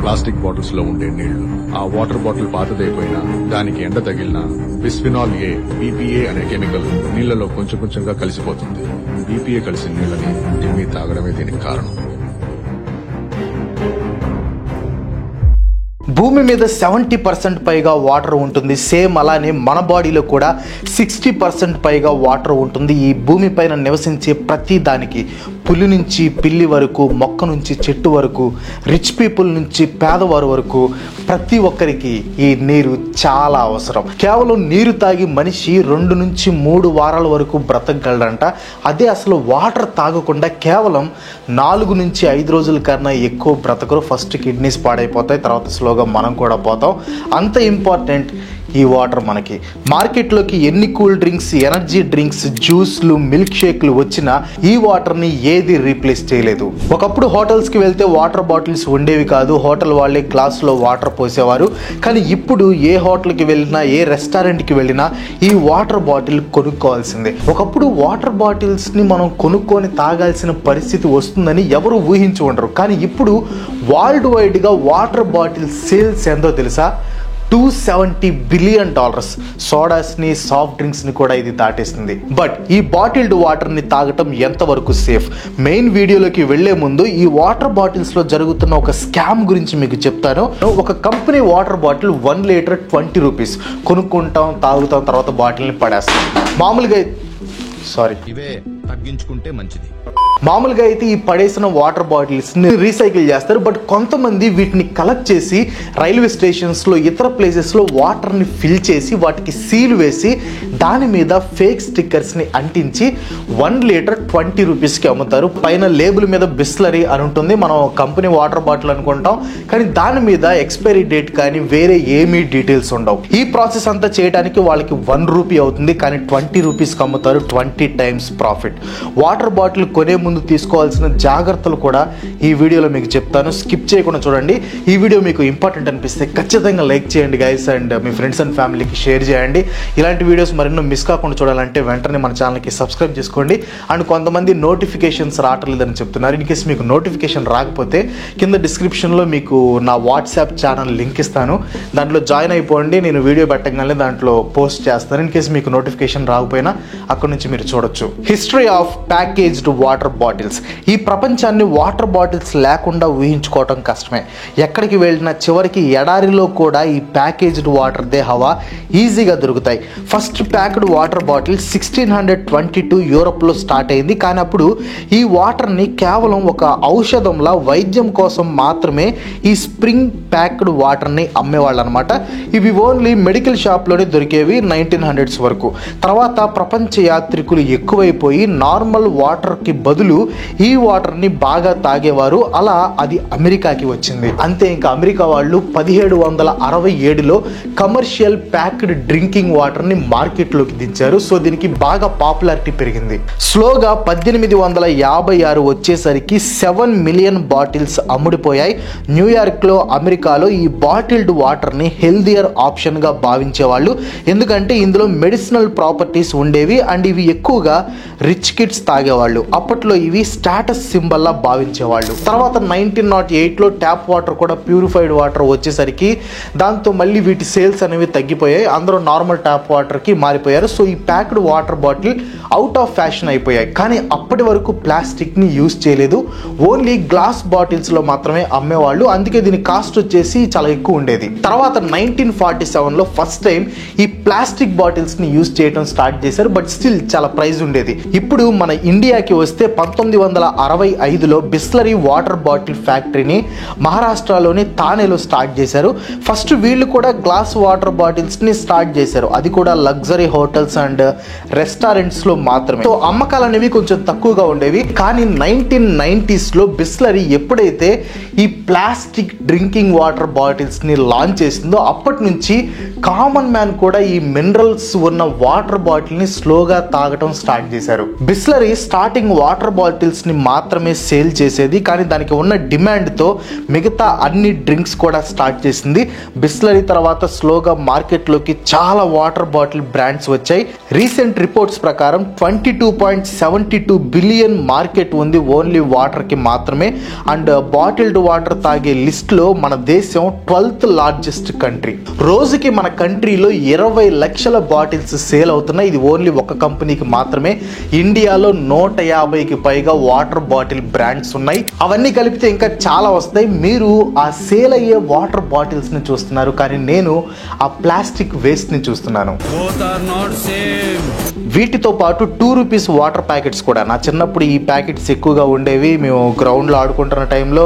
Plastic bottles లో ఉండే నీళ్లు. ఆ వాటర్ బాటిల్ పాతదైపోయినా దానికి ఎండ తగిలినా బిస్ఫినాల్ ఏ, BPA అనే కెమికల్ నీళ్లలో కొంచెం కొంచెంగా కలిసిపోతుంది. BPA కలిసిన నీళ్ళని తిని తాగడమే దీనికి కారణం. భూమి మీద 70% పైగా వాటర్ ఉంటుంది. సేమ్ అలానే మన బాడీలో కూడా 60% పైగా వాటర్ ఉంటుంది. ఈ భూమి పైన నివసించే ప్రతి దానికి, పులి నుంచి పిల్లి వరకు, మొక్క నుంచి చెట్టు వరకు, రిచ్ పీపుల్ నుంచి పేదవారు వరకు ప్రతి ఒక్కరికి ఈ నీరు చాలా అవసరం. కేవలం నీరు తాగి మనిషి 2 నుంచి 3 వారాల వరకు బ్రతకగలడంట. అదే అసలు వాటర్ తాగకుండా కేవలం 4 నుంచి 5 రోజుల కన్నా ఎక్కువ బ్రతకరు. ఫస్ట్ కిడ్నీస్ పాడైపోతాయి, తర్వాత స్లోగా మనం కూడా పోతాం. అంత ఇంపార్టెంట్ ఈ వాటర్ మనకి. మార్కెట్లోకి ఎన్ని కూల్ డ్రింక్స్, ఎనర్జీ డ్రింక్స్, జ్యూస్లు, మిల్క్ షేక్లు వచ్చినా ఈ వాటర్ని ఏది రీప్లేస్ చేయలేదు. ఒకప్పుడు హోటల్స్కి వెళ్తే వాటర్ బాటిల్స్ ఉండేవి కాదు. హోటల్ వాళ్ళే గ్లాసులో వాటర్ పోసేవారు. కానీ ఇప్పుడు ఏ హోటల్కి వెళ్ళినా, ఏ రెస్టారెంట్కి వెళ్ళినా ఈ వాటర్ బాటిల్ కొనుక్కోవాల్సిందే. ఒకప్పుడు వాటర్ బాటిల్స్ని మనం కొనుక్కొని తాగాల్సిన పరిస్థితి వస్తుందని ఎవరు ఊహించి ఉండరు. కానీ ఇప్పుడు వరల్డ్ వైడ్గా వాటర్ బాటిల్ సేల్స్ ఎంతో తెలుసా? $270 బిలియన్. సోడాస్ని, సాఫ్ట్ డ్రింక్స్ని కూడా ఇది దాటేస్తుంది. బట్ ఈ బాటిల్డ్ వాటర్ని తాగటం ఎంతవరకు సేఫ్? మెయిన్ వీడియోలోకి వెళ్లే ముందు ఈ వాటర్ బాటిల్స్లో జరుగుతున్న ఒక స్కామ్ గురించి మీకు చెప్తాను. ఒక company water bottle 1 litre 20 rupees కొనుక్కుంటాం, తాగుతాం, తర్వాత బాటిల్ని పడేస్తాం. ఇవే తగ్గించుకుంటే మంచిది. మామూలుగా అయితే ఈ పడేసిన వాటర్ బాటిల్స్ ని రీసైకిల్ చేస్తారు. బట్ కొంతమంది వీటిని కలెక్ట్ చేసి రైల్వే స్టేషన్స్ లో, ఇతర ప్లేసెస్ లో వాటర్ ని ఫిల్ చేసి వాటికి సీల్ వేసి దాని మీద ఫేక్ స్టిక్కర్స్ ని అంటించి 1 లీటర్ 20 రూపీస్ కి అమ్ముతారు. పైన లేబుల్ మీద బిస్లరీ అని ఉంటుంది. మనం కంపెనీ వాటర్ బాటిల్ అనుకుంటాం, కానీ దాని మీద ఎక్స్పైరీ డేట్ కానీ వేరే ఏమీ డీటెయిల్స్ ఉండవు. ఈ ప్రాసెస్ అంతా చేయడానికి వాళ్ళకి 1 రూపీ అవుతుంది, కానీ 20 రూపీస్కి అమ్ముతారు. 20 టైమ్స్ ప్రాఫిట్. వాటర్ బాటిల్ కొనే ముందు తీసుకోవాల్సిన జాగ్రత్తలు కూడా ఈ వీడియోలో మీకు చెప్తాను. స్కిప్ చేయకుండా చూడండి. ఈ వీడియో మీకు ఇంపార్టెంట్ అనిపిస్తే ఖచ్చితంగా లైక్ చేయండి guys, and me friends and ఫ్యామిలీకి షేర్ చేయండి. ఇలాంటి వీడియోస్ మరెన్నో మిస్ కాకుండా చూడాలంటే వెంటనే మన ఛానల్కి సబ్స్క్రైబ్ చేసుకోండి. అండ్ కొంతమంది నోటిఫికేషన్స్ రావట్లేదని చెప్తున్నారు. ఇన్ కేసు మీకు నోటిఫికేషన్ రాకపోతే కింద డిస్క్రిప్షన్లో మీకు నా వాట్సాప్ ఛానల్ లింక్ ఇస్తాను. దాంట్లో జాయిన్ అయిపోండి. నేను వీడియో పెట్టగానే దాంట్లో పోస్ట్ చేస్తాను. ఇన్ కేసు మీకు నోటిఫికేషన్ రాకపోయినా అక్కడ నుంచి మీరు చూడొచ్చు. History of packaged water bottles. ఈ ప్రపంచాన్ని వాటర్ బాటిల్స్ లేకుండా ఊహించుకోవటం కష్టమే. ఎక్కడికి వెళ్ళినా చివరికి ఎడారిలో కూడా ఈ ప్యాకేజ్డ్ వాటర్దే హవా ఈజీగా దొరుకుతాయి. ఫస్ట్ ప్యాక్డ్ వాటర్ బాటిల్ 1622 యూరోప్లో స్టార్ట్ అయింది. కానీ అప్పుడు ఈ వాటర్ని కేవలం ఒక ఔషధంలా, వైద్యం కోసం మాత్రమే ఈ స్ప్రింగ్ ప్యాక్డ్ వాటర్ని అమ్మేవాళ్ళు అనమాట. ఇవి ఓన్లీ మెడికల్ షాప్లోనే దొరికేవి 1900s వరకు. తర్వాత ప్రపంచ యాత్రికులు ఎక్కువైపోయి నార్మల్ వాటర్కి బదులు ఈ వాటర్ని బాగా తాగేవారు. అలా అది అమెరికాకి వచ్చింది. అంతే, ఇంకా అమెరికా వాళ్ళు 1767లో కమర్షియల్ ప్యాక్డ్ డ్రింకింగ్ వాటర్ని మార్కెట్లోకి దించారు. సో దీనికి బాగా పాపులారిటీ పెరిగింది. స్లోగా 1856 వచ్చేసరికి 7 మిలియన్ బాటిల్స్ అమ్ముడిపోయాయి. న్యూయార్క్లో, అమెరికాలో ఈ బాటిల్డ్ వాటర్ని హెల్దియర్ ఆప్షన్గా భావించేవాళ్ళు. ఎందుకంటే ఇందులో మెడిసినల్ ప్రాపర్టీస్ ఉండేవి అండ్ ఇవి ఎక్కువగా రిచ్ కిడ్స్ తాగేవాళ్ళు. అప్పట్లో ఇవి స్టాటస్ సింబల్లా భావించేవాళ్ళు. తర్వాత 1908లో ట్యాప్ వాటర్ కూడా ప్యూరిఫైడ్ వాటర్ వచ్చేసరికి దాంతో మళ్ళీ వీటి సేల్స్ అనేవి తగ్గిపోయాయి. అందరూ నార్మల్ ట్యాప్ వాటర్కి మారిపోయారు. సో ఈ packed water bottle out of fashion అయిపోయాయి. కానీ అప్పటి వరకు ప్లాస్టిక్ని యూజ్ చేయలేదు. ఓన్లీ గ్లాస్ బాటిల్స్లో మాత్రమే అమ్మేవాళ్ళు. అందుకే దీని కాస్ట్ వచ్చేసి చాలా ఎక్కువ ఉండేది. తర్వాత 1947లో ఫస్ట్ టైం ఈ ప్లాస్టిక్ బాటిల్స్ని యూజ్ చేయడం స్టార్ట్ చేశారు. బట్ స్టిల్ చాలా ప్రైస్ ఉండేది. ఇప్పుడు మన ఇండియాకి వస్తే 1965లో బిస్లరీ వాటర్ బాటిల్ ఫ్యాక్టరీని మహారాష్ట్రలోని థానేలో స్టార్ట్ చేశారు. ఫస్ట్ వీళ్ళు కూడా గ్లాస్ వాటర్ బాటిల్స్ని స్టార్ట్ చేశారు. అది కూడా లగ్జరీ హోటల్స్ అండ్ రెస్టారెంట్స్లో మాత్రమే. సో అమ్మకాలు అనేవి కొంచెం తక్కువగా ఉండేవి. కానీ 1990sలో బిస్లరీ ఎప్పుడైతే ఈ ప్లాస్టిక్ డ్రింకింగ్ వాటర్ బాటిల్స్ని లాంచ్ చేసిందో అప్పటి నుంచి కామన్ మ్యాన్ కూడా ఈ మినరల్స్ ఉన్న వాటర్ బాటిల్ ని స్లోగా తాగటం స్టార్ట్ చేశారు. బిస్లరీ స్టార్టింగ్ వాటర్ బాటిల్స్ ని మాత్రమే సేల్ చేసేది, కానీ దానికి ఉన్న డిమాండ్ తో మిగతా అన్ని డ్రింక్స్ కూడా స్టార్ట్ చేసింది. బిస్లరీ తర్వాత స్లోగా మార్కెట్ లోకి చాలా వాటర్ బాటిల్ బ్రాండ్స్ వచ్చాయి. రీసెంట్ రిపోర్ట్స్ ప్రకారం 22.72 బిలియన్ మార్కెట్ ఉంది ఓన్లీ వాటర్ కి మాత్రమే. అండ్ బాటిల్డ్ వాటర్ తాగే లిస్ట్ లో మన దేశం 12th లార్జెస్ట్ కంట్రీ. రోజుకి మన కంట్రీలో 20 లక్షల బాటిల్స్ సేల్ అవుతున్నాయి. ఇది ఓన్లీ ఒక కంపెనీకి మాత్రమే. ఇండియాలో 150కి పైగా వాటర్ బాటిల్ బ్రాండ్స్ ఉన్నాయి. అవన్నీ కలిపితే ఇంకా చాలా వస్తాయి. మీరు ఆ సేల్ అయ్యే వాటర్ బాటిల్స్ ని చూస్తున్నారు, కానీ నేను ఆ ప్లాస్టిక్ వేస్ట్ ని చూస్తున్నాను. వీటితో పాటు 2 రూపీస్ వాటర్ ప్యాకెట్స్ కూడా. నా చిన్నప్పుడు ఈ ప్యాకెట్స్ ఎక్కువగా ఉండేవి. మేము గ్రౌండ్లో ఆడుకుంటున్న టైంలో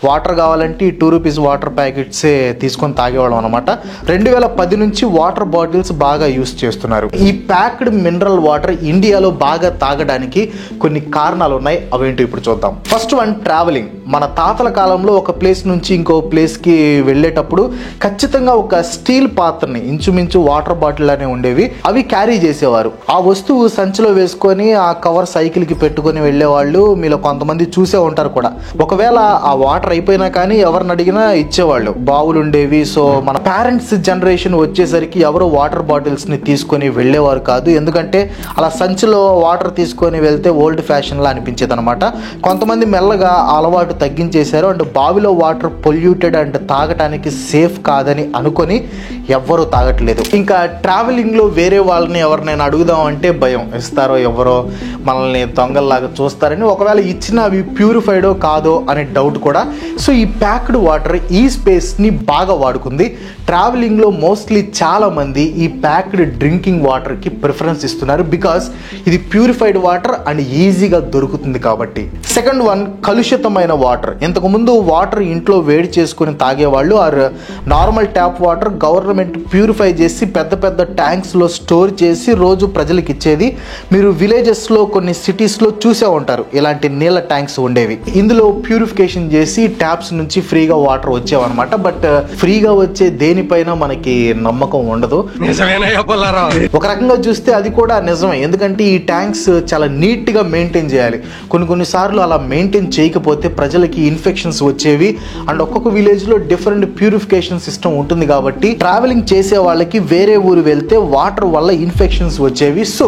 వాటర్ కావాలంటే ఈ 2 రూపీస్ వాటర్ ప్యాకెట్సే తీసుకొని తాగేవాళ్ళం అనమాట. 2010 నుంచి వాటర్ బాటిల్స్ బాగా యూస్ చేస్తున్నారు. ఈ ప్యాక్డ్ మినరల్ వాటర్ ఇండియాలో బాగా తాగడానికి కొన్ని కారణాలు ఉన్నాయి. అవేంటో ఇప్పుడు చూద్దాం. First one, travelling. మన తాతల కాలంలో ఒక ప్లేస్ నుంచి ఇంకో ప్లేస్కి వెళ్ళేటప్పుడు ఖచ్చితంగా ఒక స్టీల్ పాత్రని, ఇంచుమించు వాటర్ బాటిల్ అనే ఉండేవి, అవి క్యారీ చేసేవారు. ఆ వస్తువు సంచిలో వేసుకొని ఆ కవర్ సైకిల్కి పెట్టుకొని వెళ్ళేవాళ్ళు. మీలో కొంతమంది చూసే ఉంటారు కూడా. ఒకవేళ ఆ వాటర్ అయిపోయినా కానీ ఎవరిని అడిగినా ఇచ్చేవాళ్ళు. బావులు ఉండేవి. సో మన పేరెంట్స్ జనరేషన్ వచ్చేసరికి ఎవరు వాటర్ బాటిల్స్ ని తీసుకొని వెళ్ళేవారు కాదు. ఎందుకంటే అలా సంచిలో వాటర్ తీసుకొని వెళ్తే ఓల్డ్ ఫ్యాషన్ లా అనిపించేది అనమాట. కొంతమంది మెల్లగా అలవాటు తగ్గించేశారు. అండ్ బావిలో వాటర్ పొల్యూటెడ్ అండ్ తాగటానికి సేఫ్ కాదని అనుకొని ఎవ్వరూ తాగట్లేదు. ఇంకా ట్రావెలింగ్ లో వేరే వాళ్ళని ఎవరినైనా అడుగుదాం అంటే భయం, ఇస్తారో ఎవరో మనల్ని దొంగల్లాగా చూస్తారని. ఒకవేళ ఇచ్చిన అవి ప్యూరిఫైడో కాదో అనే డౌట్ కూడా. సో ఈ ప్యాక్డ్ వాటర్ ఈ స్పేస్ ని బాగా వాడుకుంది. ట్రావెలింగ్ లో మోస్ట్లీ చాలా మంది ఈ ప్యాక్డ్ డ్రింకింగ్ వాటర్ కి ప్రిఫరెన్స్ ఇస్తున్నారు, బికాస్ ఇది ప్యూరిఫైడ్ వాటర్ అండ్ ఈజీగా దొరుకుతుంది కాబట్టి. సెకండ్ వన్, కలుషితమైన వాటర్. ఇంతకు ముందు వాటర్ ఇంట్లో వేడి చేసుకుని తాగేవాళ్ళు. Or normal tap water government purify చేసి పెద్ద పెద్ద ట్యాంక్స్ లో స్టోర్ చేసి రోజు ప్రజలకు ఇచ్చేది. మీరు విలేజెస్ లో కొన్ని సిటీస్ లో చూసే ఉంటారు ఇలాంటి నీళ్ళ ట్యాంక్స్ ఉండేవి. ఇందులో ప్యూరిఫికేషన్ చేసి ట్యాప్స్ నుంచి ఫ్రీగా వాటర్ వచ్చేవన్నమాట. బట్ ఫ్రీగా వచ్చే దేనిపైన మనకి నమ్మకం ఉండదు. ఒక రకంగా చూస్తే అది కూడా నిజమే, ఎందుకంటే ఈ ట్యాంక్స్ చాలా నీట్ గా మెయింటైన్ చేయాలి. కొన్ని సార్లు అలా మెయింటైన్ చేయకపోతే ప్రజలకి ఇన్ఫెక్షన్స్ వచ్చేవి. అండ్ ఒక్కొక్క విలేజ్ లో డిఫరెంట్ ప్యూరిఫికేషన్ సిస్టమ్ ఉంటుంది కాబట్టి ట్రావెలింగ్ చేసే వాళ్ళకి వేరే ఊరు వెళ్తే వాటర్ వల్ల ఇన్ఫెక్షన్స్ వచ్చేవి. సో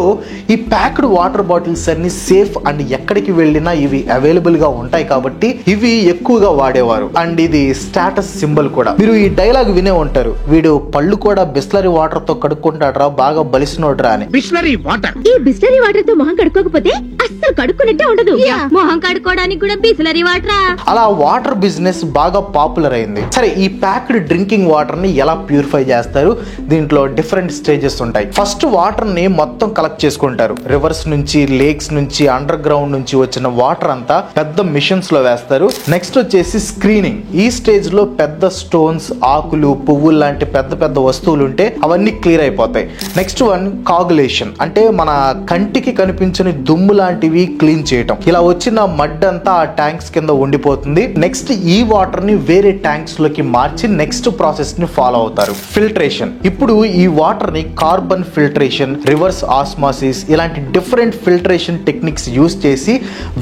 ఈ ప్యాక్డ్ వాటర్ బాటిల్స్ అన్ని సేఫ్ అండ్ ఎక్కడికి వెళ్ళినా ఇవి అవైలబుల్ గా ఉంటాయి కాబట్టి ఇవి ఎక్కువగా వాడేవారు. అండ్ ఇది స్టేటస్ సింబల్ కూడా. మీరు ఈ డైలాగ్ వినే ఉంటారు, వీడు పళ్ళు కూడా బిస్లరీ వాటర్ తో కడుక్కుంటాడ్రా, బాగా బలిసినోడ్రా అని. బిస్లరీ వాటర్, ఈ బిస్లరీ వాటర్ తో మొహం కడుక్కోకపోతే అస్సలు కడుక్కున్నట్టే ఉండదు. మొహం కడుక్కోవడానికి కూడా బిస్లరీ వాటర్. అలా వాటర్ బిజినెస్ బాగా పాపులర్ అయింది. సరే, ఈ ప్యాక్డ్ డ్రింకింగ్ వాటర్ ని ఎలా ప్యూరిఫై చేస్తారు? దీంట్లో డిఫరెంట్ స్టేజెస్ ఉంటాయి. ఫస్ట్ వాటర్ ని మొత్తం కలెక్ట్ చేసుకుంటారు. రివర్స్ నుంచి, లేక్స్ నుంచి, అండర్ గ్రౌండ్ నుంచి వచ్చిన వాటర్ అంతా పెద్ద మిషన్స్ లో వేస్తారు. నెక్స్ట్ వచ్చేసి స్క్రీనింగ్. ఈ స్టేజ్ లో పెద్ద స్టోన్స్, ఆకులు, పువ్వులు లాంటి పెద్ద పెద్ద వస్తువులు ఉంటే అవన్నీ క్లియర్ అయిపోతాయి. Next one, coagulation. అంటే మన కంటికి కనిపించని దుమ్ము లాంటివి క్లీన్ చేయటం. ఇలా వచ్చిన మడ్ అంతా ఆ ట్యాంక్స్ కింద ఉండిపోతుంది. నెక్స్ట్ ఈ వాటర్ ని వేరే ట్యాంక్స్ లోకి మార్చి నెక్స్ట్ ప్రాసెస్ ని ఫాలో అవుతారు. ఫిల్టరేషన్. ఇప్పుడు ఈ వాటర్ ని కార్బన్ ఫిల్టరేషన్, రివర్స్ ఆస్మాసిస్ ఇలాంటి డిఫరెంట్ ఫిల్టరేషన్ టెక్నిక్స్ యూస్ చేసి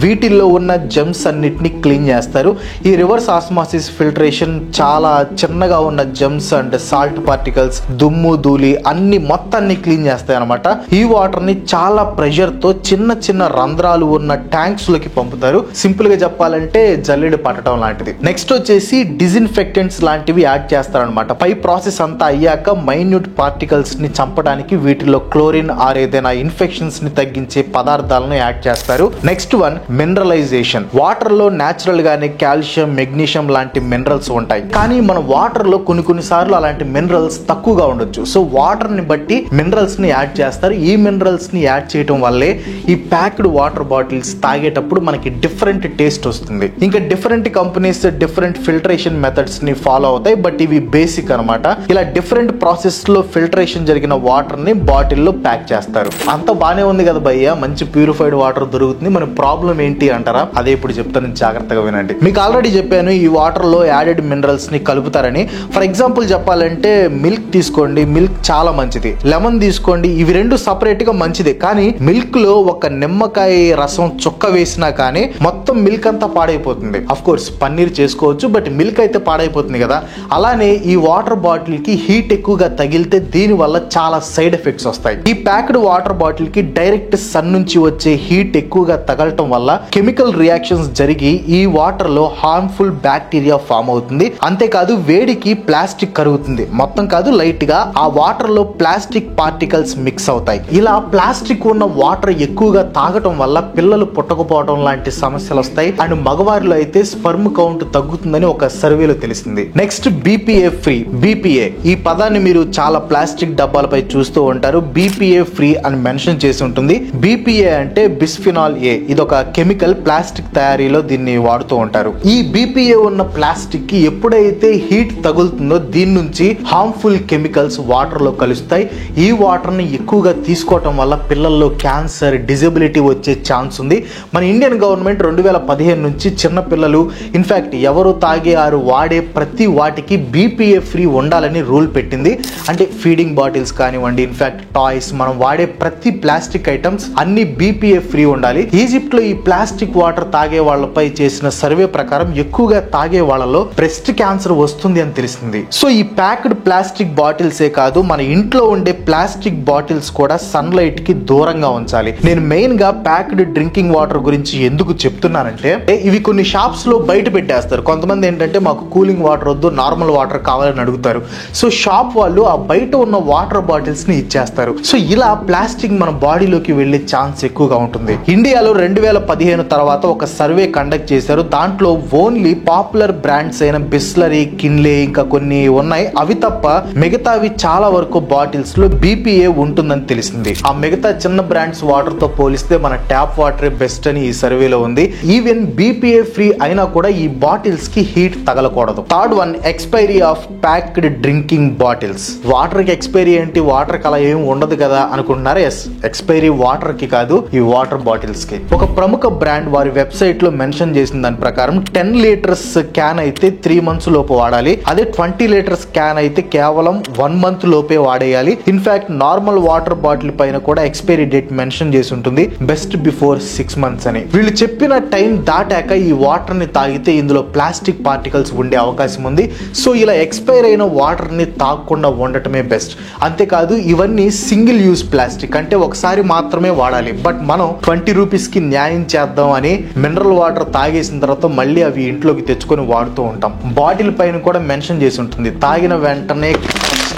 వీటిల్లో ఉన్న జెమ్స్ అన్నిటిని క్లీన్ చేస్తారు. ఈ రివర్స్ ఆస్మాసిస్ ఫిల్టరేషన్ చాలా చిన్నగా ఉన్న జెమ్స్ అండ్ సాల్ట్ పార్టికల్స్, దుమ్ము, ధూళి అన్ని మొత్తాన్ని క్లీన్ చేస్తాయి అనమాట. ఈ వాటర్ ని చాలా ప్రెషర్ తో చిన్న చిన్న రంధ్రాలు ఉన్న ట్యాంక్స్ లోకి పంపుతారు. సింపుల్ గా చెప్పాలంటే జల్లెడ పట్టడం లాంటిది. నెక్స్ట్ వచ్చేసి డిజిన్ఫెక్టెంట్స్ లాంటివి యాడ్ చేస్తారనమాట. పై ప్రాసెస్ అంతా అయ్యాక మైన్యూట్ పార్టికల్స్ ని చంపడానికి వీటిలో క్లోరిన్ ఆర్ ఏదైనా ఇన్ఫెక్షన్స్ ని తగ్గించే పదార్థాలను యాడ్ చేస్తారు. Next one, mineralization. వాటర్ లో నేచురల్ గానే కాల్షియం, మెగ్నీషియం లాంటి మినరల్స్ ఉంటాయి. కానీ మన వాటర్ లో కొన్ని సార్లు అలాంటి మినరల్స్ తక్కువగా ఉండొచ్చు. సో వాటర్ ని బట్టి మినరల్స్ ని యాడ్ చేస్తారు. ఈ మినరల్స్ ని యాడ్ చేయడం వల్లే ఈ ప్యాక్డ్ వాటర్ బాటిల్స్ తాగేటప్పుడు మనకి డిఫరెంట్ టేస్ట్ వస్తుంది. ఇంకా different companies different filtration methods ని ఫాలో అవుతాయి. బట్ ఇవి బేసిక్ అనమాట. ఇలా డిఫరెంట్ ప్రాసెస్ లో ఫిల్టరేషన్ జరిగిన వాటర్ ని బాటిల్లో ప్యాక్ చేస్తారు. అంత బానే ఉంది కదా భయ్య, మంచి ప్యూరిఫైడ్ వాటర్ దొరుకుతుంది. మన ప్రాబ్లం ఏంటి అంటారా? అదే ఇప్పుడు చెప్తాను, జాగ్రత్తగా వినండి. మీకు ఆల్రెడీ చెప్పాను ఈ వాటర్ లో యాడెడ్ మినరల్స్ ని కలుపుతారని. ఫర్ ఎగ్జాంపుల్ చెప్పాలంటే మిల్క్ తీసుకోండి, మిల్క్ చాలా మంచిది. లెమన్ తీసుకోండి, ఇవి రెండు సపరేట్ గా మంచిదే. కానీ మిల్క్ లో ఒక నిమ్మకాయ రసం చుక్క వేసినా కానీ మొత్తం మిల్క్ అంతా పాడైపోతుంది. అఫ్ కోర్స్ పన్నీర్ చేసుకోవచ్చు, బట్ మిల్క్ అయితే పాడైపోతుంది కదా. అలానే ఈ వాటర్ బాటిల్ కి హీట్ ఎక్కువగా తగిలితే దీని వల్ల చాలా సైడ్ ఎఫెక్ట్స్ వస్తాయి. ఈ ప్యాక్డ్ వాటర్ బాటిల్ కి డైరెక్ట్ సన్ నుంచి వచ్చే హీట్ ఎక్కువగా తగలటం వల్ల కెమికల్ రియాక్షన్స్ జరిగి ఈ వాటర్ లో హార్మ్ఫుల్ బ్యాక్టీరియా ఫామ్ అవుతుంది. అంతేకాదు వేడికి ప్లాస్టిక్ కరుగుతుంది. మొత్తం కాదు, లైట్ గా ఆ వాటర్ లో ప్లాస్టిక్ పార్టికల్స్ మిక్స్ అవుతాయి. ఇలా ప్లాస్టిక్ ఉన్న వాటర్ ఎక్కువగా తాగటం వల్ల పిల్లలు పుట్టకపోవడం లాంటి సమస్యలు వస్తాయి. అండ్ మగవారిలో అయితే స్పర్మ్ కౌంట్ తగ్గుతుందని ఒక సర్వేలో తెలిసింది. Next బీపీఏ free. బీపీఏ ఈ పదాన్ని మీరు చాలా ప్లాస్టిక్ డబ్బాలపై చూస్తూ ఉంటారు. బీపీఏ ఫ్రీ అని మెన్షన్ చేసి ఉంటుంది. బీపీఏ అంటే బిస్ఫినాల్ ఏ. ఇదొక కెమికల్, ప్లాస్టిక్ తయారీలో దీన్ని వాడుతూ ఉంటారు. ఈ బీపీఏ ఉన్న ప్లాస్టిక్ కి ఎప్పుడైతే హీట్ తగులుతుందో దీని నుంచి హార్మ్ఫుల్ కెమికల్స్ వాటర్ లో కలుస్తాయి. ఈ వాటర్ ని ఎక్కువగా తీసుకోవటం వల్ల పిల్లల్లో క్యాన్సర్, డిజబిలిటీ వచ్చే ఛాన్స్ ఉంది. మన ఇండియన్ గవర్నమెంట్ 2015 నుంచి చిన్న పిల్లలు, ఇన్ఫాక్ట్ ఎవరు తాగేవారు వాడే ప్రతి వాటికి బీపీఏ ఫ్రీ ఉండాలని రూల్ పెట్టింది. అంటే ఫీడింగ్ బాటిల్స్ కానివ్వండి, ఇన్ఫాక్ట్ టాయ్స్, మనం వాడే ప్రతి ప్లాస్టిక్ ఐటమ్స్ అన్ని బీపీఏ ఫ్రీ ఉండాలి. ఈజిప్ట్ లో ఈ ప్లాస్టిక్ వాటర్ తాగే వాళ్ళపై చేసిన సర్వే ప్రకారం ఎక్కువగా తాగే వాళ్ళలో బ్రెస్ట్ క్యాన్సర్ వస్తుంది అని తెలిసింది. సో ఈ ప్యాక్డ్ ప్లాస్టిక్ బాటిల్సే కాదు, మన ఇంట్లో ఉండే ప్లాస్టిక్ బాటిల్స్ కూడా సన్లైట్ కి దూరంగా ఉంచాలి. నేను మెయిన్ గా ప్యాక్డ్ డ్రింకింగ్ వాటర్ గురించి ఎందుకు చెప్తున్నానంటే, ఇవి కొన్ని షాప్స్ లో బయట పెట్టేస్తారు. కొంతమంది ఏంటంటే మాకు కూలింగ్ వాటర్ వద్దు, నార్మల్ వాటర్ కావాలని అడుగుతారు. సో షాప్ వాళ్ళు ఆ బయట ఉన్న వాటర్ బాటిల్స్ ని ఇచ్చేస్తారు. సో ఇలా ప్లాస్టిక్ మన బాడీలోకి వెళ్లే ఛాన్స్ ఎక్కువగా ఉంటుంది. ఇండియాలో 2015 తర్వాత ఒక సర్వే కండక్ట్ చేశారు. దాంట్లో ఓన్లీ పాపులర్ బ్రాండ్స్ అయిన బిస్లరీ, కిన్లే, ఇంకా కొన్ని ఉన్నాయి, అవి తప్ప మిగతావి చాలా వరకు బాటిల్స్ లో బీపీఏ ఉంటుందని తెలిసింది. ఆ మిగతా చిన్న బ్రాండ్స్ వాటర్ తో పోలిస్తే మన ట్యాప్ వాటరే బెస్ట్ అని ఈ సర్వేలో ఉంది. ఈవెన్ బీపీఏ ఫ్రీ అయినా కూడా ఈ బాటిల్స్ కి హీట్ తగలకూడదు. Third one, expiry of packed drinking bottles. Water కి ఎక్స్పైరీ ఏంటి, వాటర్ కి అలా ఏం ఉండదు కదా అనుకుంటున్నారా? ఎస్, ఎక్స్పైరీ వాటర్ కి కాదు, ఈ వాటర్ బాటిల్స్ కి. ఒక ప్రముఖ బ్రాండ్ వారి వెబ్సైట్ లో మెన్షన్ చేసిన దాని ప్రకారం 10 లీటర్స్ క్యాన్ అయితే 3 months లోపు వాడాలి. అదే 20 లీటర్స్ క్యాన్ అయితే కేవలం 1 month లోపే వాడేయాలి. ఇన్ఫాక్ట్ నార్మల్ వాటర్ బాటిల్ పైన కూడా ఎక్స్పైరీ డేట్ మెన్షన్ చేసి ఉంటుంది, బెస్ట్ బిఫోర్ 6 months అని. వీళ్ళు చెప్పిన టైం దాటాక ఈ వాటర్ ని తాగితే ఇందులో ప్లాస్టిక్ పార్టికల్స్ ఉండే అవకాశం ఉంది. సో ఇలా ఎక్స్పైర్ అయిన వాటర్ ని తాగకుండా ఉండటమే బెస్ట్. అంతేకాదు ఇవన్నీ సింగిల్ యూజ్ ప్లాస్టిక్, అంటే ఒకసారి మాత్రమే వాడాలి. బట్ మనం 20 రూపీస్ కి న్యాయం చేద్దాం అని మినరల్ వాటర్ తాగేసిన తర్వాత మళ్ళీ అవి ఇంట్లోకి తెచ్చుకొని వాడుతూ ఉంటాం. బాటిల్ పైన కూడా మెన్షన్ చేసి ఉంటుంది, తాగిన వెంటనే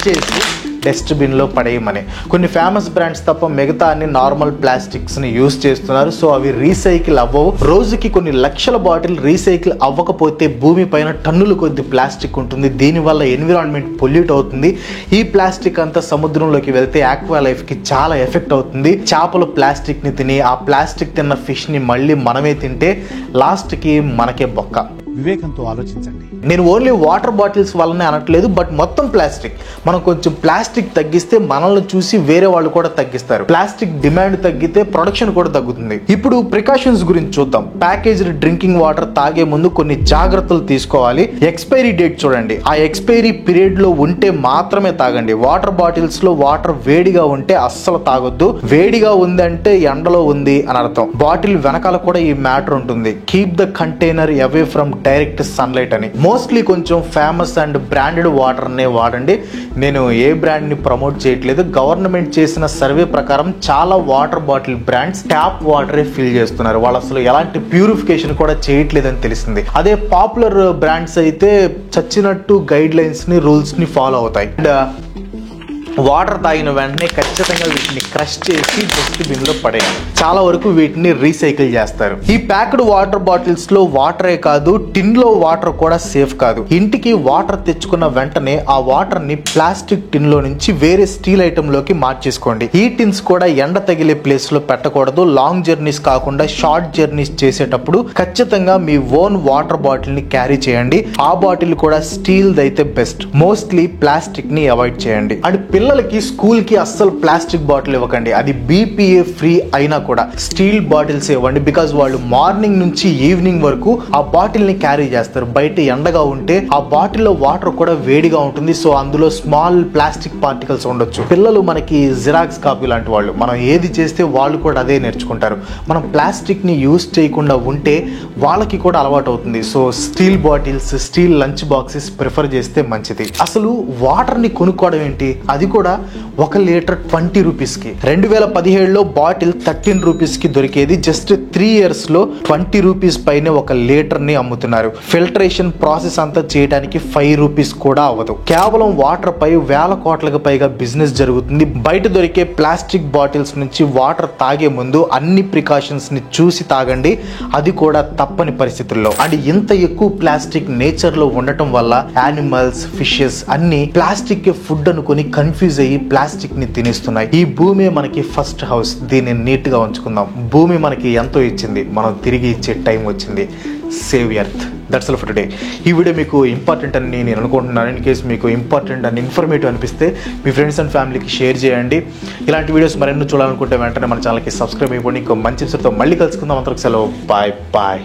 చేసి డస్ట్బిన్ లో పడేయమని. కొన్ని ఫేమస్ బ్రాండ్స్ తప్ప మిగతా అన్ని నార్మల్ ప్లాస్టిక్స్ ని యూజ్ చేస్తున్నారు. సో అవి రీసైకిల్ అవ్వవు. రోజుకి కొన్ని లక్షల బాటిల్ రీసైకిల్ అవ్వకపోతే భూమి పైన టన్నుల కొద్ది ప్లాస్టిక్ ఉంటుంది. దీనివల్ల ఎన్విరాన్మెంట్ పొల్యూట్ అవుతుంది. ఈ ప్లాస్టిక్ అంతా సముద్రంలోకి వెళ్తే ఆక్వా లైఫ్ కి చాలా ఎఫెక్ట్ అవుతుంది. చేపలు ప్లాస్టిక్ ని తిని ఆ ప్లాస్టిక్ తిన్న ఫిష్ ని మళ్ళీ మనమే తింటే లాస్ట్ కి మనకే బొక్క. వివేకంతో ఆలోచించండి. నేను ఓన్లీ వాటర్ బాటిల్స్ వల్లనే అనట్లేదు, బట్ మొత్తం ప్లాస్టిక్. మనం కొంచెం ప్లాస్టిక్ తగ్గిస్తే మనల్ని చూసి వేరే వాళ్ళు కూడా తగ్గిస్తారు. ప్లాస్టిక్ డిమాండ్ తగ్గితే ప్రొడక్షన్ కూడా తగ్గుతుంది. ఇప్పుడు ప్రికాషన్స్ గురించి చూద్దాం. ప్యాకేజ్డ్ డ్రింకింగ్ వాటర్ తాగే ముందు కొన్ని జాగ్రత్తలు తీసుకోవాలి. ఎక్స్పైరీ డేట్ చూడండి, ఆ ఎక్స్పైరీ పీరియడ్ లో ఉంటే మాత్రమే తాగండి. వాటర్ బాటిల్స్ లో వాటర్ వేడిగా ఉంటే అస్సలు తాగొద్దు. వేడిగా ఉందంటే ఎండలో ఉంది అని అర్థం. బాటిల్ వెనకాల కూడా ఈ మ్యాటర్ ఉంటుంది, keep the container away from direct sunlight అని. మోస్ట్లీ కొంచెం ఫేమస్ అండ్ బ్రాండెడ్ వాటర్ నే వాడండి. నేను ఏ బ్రాండ్ ని ప్రమోట్ చేయట్లేదు. గవర్నమెంట్ చేసిన సర్వే ప్రకారం చాలా వాటర్ బాటిల్ బ్రాండ్స్ ట్యాప్ వాటరే ఫిల్ చేస్తున్నారు. వాళ్ళు అసలు ఎలాంటి ప్యూరిఫికేషన్ కూడా చేయట్లేదని తెలిసింది. అదే పాపులర్ బ్రాండ్స్ అయితే చచ్చినట్టు గైడ్ లైన్స్ ని, రూల్స్ ని ఫాలో అవుతాయి. అండ్ వాటర్ తాగిన వెంటనే ఖచ్చితంగా వీటిని క్రష్ చేసి డస్ట్బిన్ లో పడేయాలి. చాలా వరకు వీటిని రీసైకిల్ చేస్తారు. ఈ ప్యాక్డ్ వాటర్ బాటిల్స్ లో వాటరే కాదు, టిన్ లో వాటర్ కూడా సేఫ్ కాదు. ఇంటికి వాటర్ తెచ్చుకున్న వెంటనే ఆ వాటర్ ని ప్లాస్టిక్ టిన్ లో నుంచి వేరే స్టీల్ ఐటమ్ లోకి మార్చేసుకోండి. ఈ టిన్స్ కూడా ఎండ తగిలే ప్లేస్ లో పెట్టకూడదు. లాంగ్ జర్నీస్ కాకుండా షార్ట్ జర్నీస్ చేసేటప్పుడు ఖచ్చితంగా మీ ఓన్ వాటర్ బాటిల్ ని క్యారీ చేయండి. ఆ బాటిల్ కూడా స్టీల్ అయితే బెస్ట్. మోస్ట్లీ ప్లాస్టిక్ ని అవాయిడ్ చేయండి. అండ్ పిల్లలకి స్కూల్ కి అస్సలు ప్లాస్టిక్ బాటిల్ ఇవ్వకండి. అది BPA ఫ్రీ అయినా కూడా స్టీల్ బాటిల్స్ ఇవ్వండి. బికాజ్ వాళ్ళు మార్నింగ్ నుంచి ఈవినింగ్ వరకు ఆ బాటిల్ ని క్యారీ చేస్తారు. బయట ఎండగా ఉంటే ఆ బాటిల్లో వాటర్ కూడా వేడిగా ఉంటుంది. సో అందులో స్మాల్ ప్లాస్టిక్ పార్టికల్స్ ఉండొచ్చు. పిల్లలు మనకి జిరాక్స్ కాపీ లాంటి వాళ్ళు, మనం ఏది చేస్తే వాళ్ళు కూడా అదే నేర్చుకుంటారు. మనం ప్లాస్టిక్ ని యూజ్ చేయకుండా ఉంటే వాళ్ళకి కూడా అలవాటు అవుతుంది. So steel bottles, steel lunch boxes prefer చేస్తే మంచిది. అసలు వాటర్ ని కొనుక్కోవడం ఏంటి, అది కూడా 1 లీటర్ 20 రూపీస్కి. 2017లో బాటిల్ 13 రూపీస్కి దొరికేది. జస్ట్ 3 years లో 20 రూపీస్ పైనే 1 లీటర్ ని అమ్ముతున్నారు. ఫిల్టరేషన్ ప్రాసెస్ అంతా చేయడానికి 5 రూపీస్ కూడా అవ్వదు. కేవలం వాటర్ పై వేల కోట్లకు పైగా బిజినెస్ జరుగుతుంది. బయట దొరికే ప్లాస్టిక్ బాటిల్స్ నుంచి వాటర్ తాగే ముందు అన్ని ప్రికాషన్స్ ని చూసి తాగండి, అది కూడా తప్పని పరిస్థితుల్లో. అండ్ ఇంత ఎక్కువ ప్లాస్టిక్ నేచర్ లో ఉండటం వల్ల యానిమల్స్, ఫిషెస్ అన్ని ప్లాస్టిక్ ఫుడ్ అనుకుని కన్ఫ్యూజ్ అయ్యి ప్లాస్టిక్ ని తినేస్తున్నాయి. ఈ భూమి మనకి ఫస్ట్ హౌస్, దీన్ని నీట్ గా ఉంచుకుందాం. భూమి మనకి ఎంతో ఇచ్చింది, మనం తిరిగి ఇచ్చే టైం వచ్చింది. Save earth. That's all for today. ఈ వీడియో మీకు ఇంపార్టెంట్ అని నేను అనుకుంటున్నాను. ఇన్ కేసు మీకు ఇంపార్టెంట్ అండ్ ఇన్ఫర్మేటివ్ అనిపిస్తే మీ ఫ్రెండ్స్ అండ్ ఫ్యామిలీకి షేర్ చేయండి. ఇలాంటి వీడియోస్ మరెన్నో చూడాలనుకుంటే వెంటనే మన ఛానల్కి సబ్స్క్రైబ్ అయిపోండి. ఇంకో మంచి ఎపిసోడ్తో మళ్ళీ కలుసుకుందాం. అంతవరకు సెలవు. Bye bye.